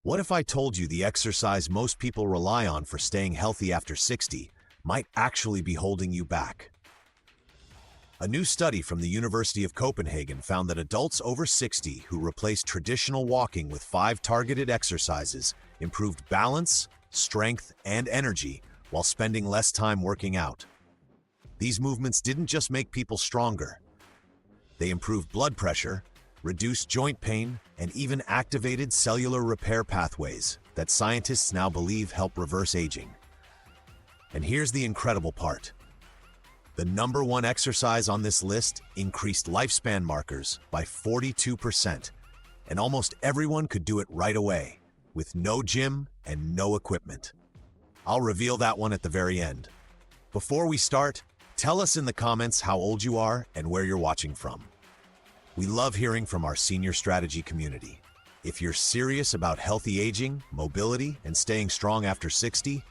What if I told you the exercise most people rely on for staying healthy after 60 might actually be holding you back? A new study from the University of Copenhagen found that adults over 60 who replaced traditional walking with 5 targeted exercises improved balance, strength, and energy while spending less time working out. These movements didn't just make people stronger. They improved blood pressure, reduced joint pain, and even activated cellular repair pathways that scientists now believe help reverse aging. And here's the incredible part. The number one exercise on this list increased lifespan markers by 42%, and almost everyone could do it right away, with no gym and no equipment. I'll reveal that one at the very end. Before we start, tell us in the comments how old you are and where you're watching from. We love hearing from our senior strategy community. If you're serious about healthy aging, mobility, and staying strong after 60,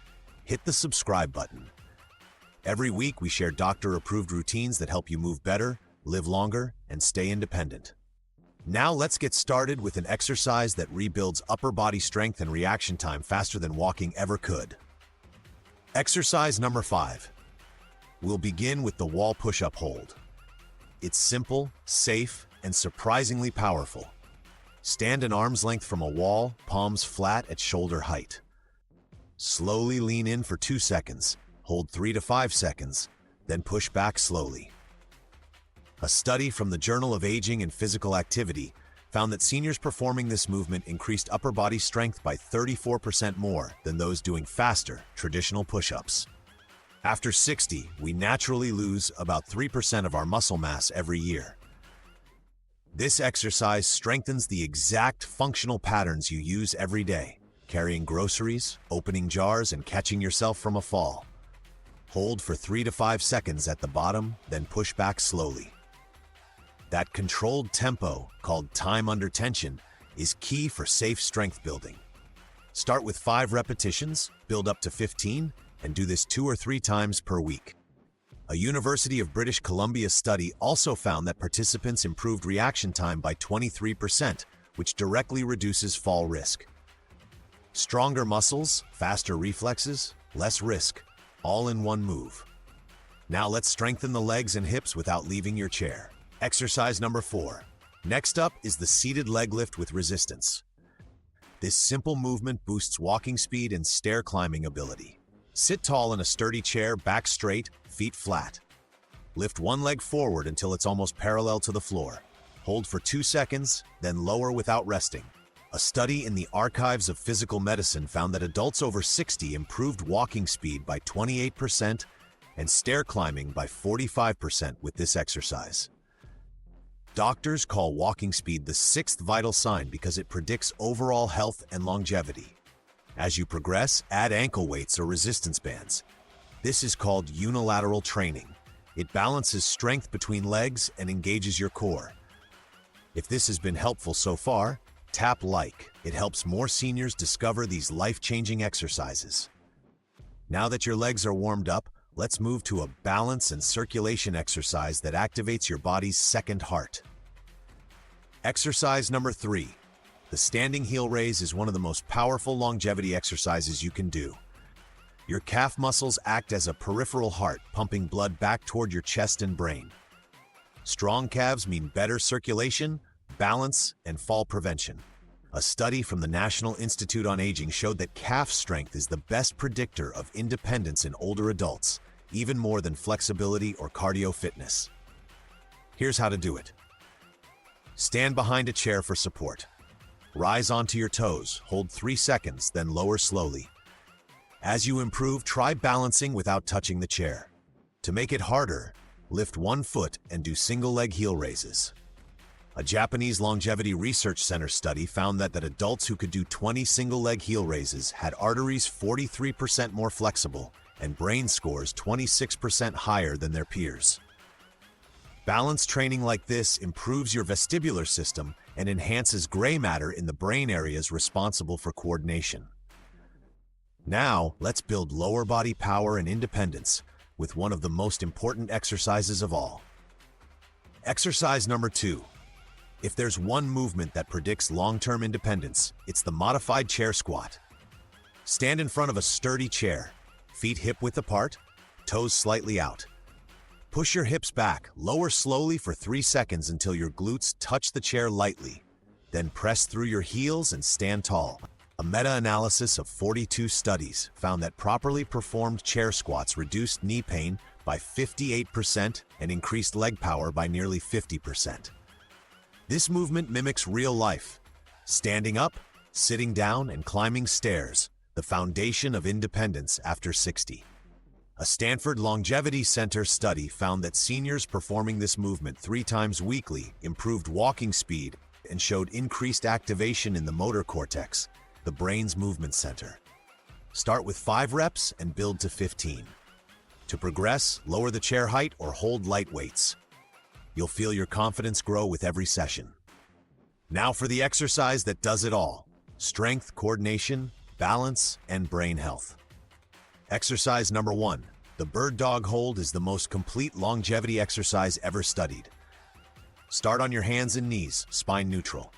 hit the subscribe button. Every week we share doctor-approved routines that help you move better, live longer, and stay independent. Now let's get started with an exercise that rebuilds upper body strength and reaction time faster than walking ever could. Exercise number 5. We'll begin with the wall push-up hold. It's simple, safe, and surprisingly powerful. Stand an arm's length from a wall, palms flat at shoulder height. Slowly lean in for 2 seconds, hold 3 to 5 seconds, then push back slowly. A study from the Journal of Aging and Physical Activity found that seniors performing this movement increased upper body strength by 34% more than those doing faster, traditional push-ups. After 60, we naturally lose about 3% of our muscle mass every year. This exercise strengthens the exact functional patterns you use every day, carrying groceries, opening jars, and catching yourself from a fall. Hold for 3 to 5 seconds at the bottom, then push back slowly. That controlled tempo, called time under tension, is key for safe strength building. Start with 5 repetitions, build up to 15, and do this 2 or 3 times per week. A University of British Columbia study also found that participants improved reaction time by 23%, which directly reduces fall risk. Stronger muscles, faster reflexes, less risk, all in one move. Now let's strengthen the legs and hips without leaving your chair. Exercise number 4. Next up is the seated leg lift with resistance. This simple movement boosts walking speed and stair climbing ability. Sit tall in a sturdy chair, back straight, feet flat. Lift one leg forward until it's almost parallel to the floor. Hold for 2 seconds, then lower without resting. A study in the Archives of Physical Medicine found that adults over 60 improved walking speed by 28% and stair climbing by 45% with this exercise. Doctors call walking speed the 6th vital sign because it predicts overall health and longevity. As you progress, add ankle weights or resistance bands. This is called unilateral training. It balances strength between legs and engages your core. If this has been helpful so far, tap like. It helps more seniors discover these life-changing exercises. Now that your legs are warmed up, let's move to a balance and circulation exercise that activates your body's second heart. Exercise number 3. The standing heel raise is one of the most powerful longevity exercises you can do. Your calf muscles act as a peripheral heart, pumping blood back toward your chest and brain. Strong calves mean better circulation, balance, and fall prevention. A study from the National Institute on Aging showed that calf strength is the best predictor of independence in older adults, even more than flexibility or cardio fitness. Here's how to do it. Stand behind a chair for support. Rise onto your toes, hold 3 seconds, then lower slowly. As you improve, try balancing without touching the chair. To make it harder, lift one foot and do single leg heel raises. A Japanese longevity research center study found that adults who could do 20 single leg heel raises had arteries 43% more flexible and brain scores 26% higher than their peers. Balance training like this improves your vestibular system and enhances gray matter in the brain areas responsible for coordination. Now, let's build lower body power and independence with one of the most important exercises of all. Exercise number 2. If there's one movement that predicts long-term independence, it's the modified chair squat. Stand in front of a sturdy chair, feet hip-width apart, toes slightly out. Push your hips back, lower slowly for 3 seconds until your glutes touch the chair lightly. Then press through your heels and stand tall. A meta-analysis of 42 studies found that properly performed chair squats reduced knee pain by 58% and increased leg power by nearly 50%. This movement mimics real life. Standing up, sitting down, and climbing stairs, the foundation of independence after 60. A Stanford Longevity Center study found that seniors performing this movement 3 times weekly improved walking speed and showed increased activation in the motor cortex, the brain's movement center. Start with 5 reps and build to 15. To progress, lower the chair height or hold light weights. You'll feel your confidence grow with every session. Now for the exercise that does it all: strength, coordination, balance, and brain health. Exercise number 1. The bird dog hold is the most complete longevity exercise ever studied. Start on your hands and knees, spine neutral.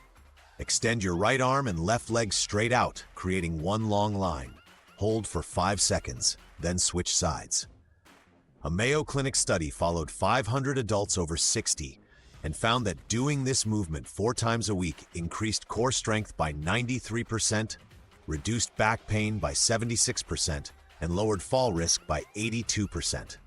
Extend your right arm and left leg straight out, creating one long line. Hold for 5 seconds, then switch sides. A Mayo Clinic study followed 500 adults over 60 and found that doing this movement 4 times a week increased core strength by 93%, reduced back pain by 76%, and lowered fall risk by 82%.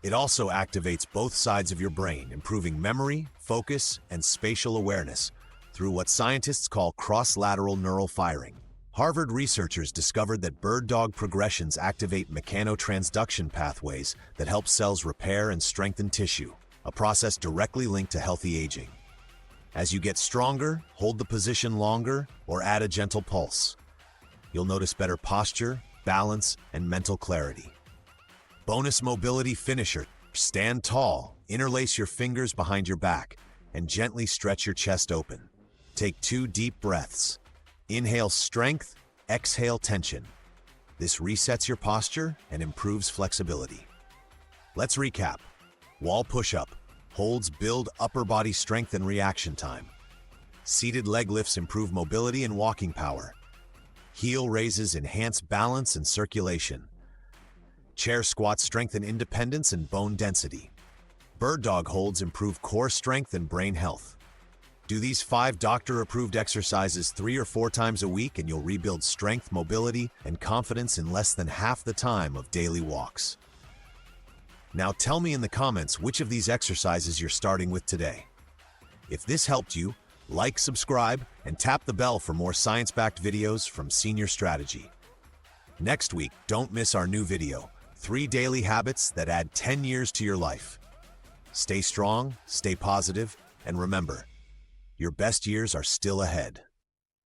It also activates both sides of your brain, improving memory, focus, and spatial awareness through what scientists call cross-lateral neural firing. Harvard researchers discovered that bird dog progressions activate mechanotransduction pathways that help cells repair and strengthen tissue, a process directly linked to healthy aging. As you get stronger, hold the position longer or add a gentle pulse. You'll notice better posture, balance, and mental clarity. Bonus mobility finisher: stand tall, interlace your fingers behind your back, and gently stretch your chest open. Take 2 deep breaths. Inhale strength, exhale tension. This resets your posture and improves flexibility. Let's recap. Wall push-up. Holds build upper body strength and reaction time. Seated leg lifts improve mobility and walking power. Heel raises enhance balance and circulation. Chair squats strengthen independence and bone density. Bird dog holds improve core strength and brain health. Do these 5 doctor-approved exercises 3 or 4 times a week and you'll rebuild strength, mobility, and confidence in less than half the time of daily walks. Now tell me in the comments which of these exercises you're starting with today. If this helped you, like, subscribe, and tap the bell for more science-backed videos from Senior Strategy. Next week, don't miss our new video, 3 daily habits that add 10 years to your life. Stay strong, stay positive, and remember, your best years are still ahead.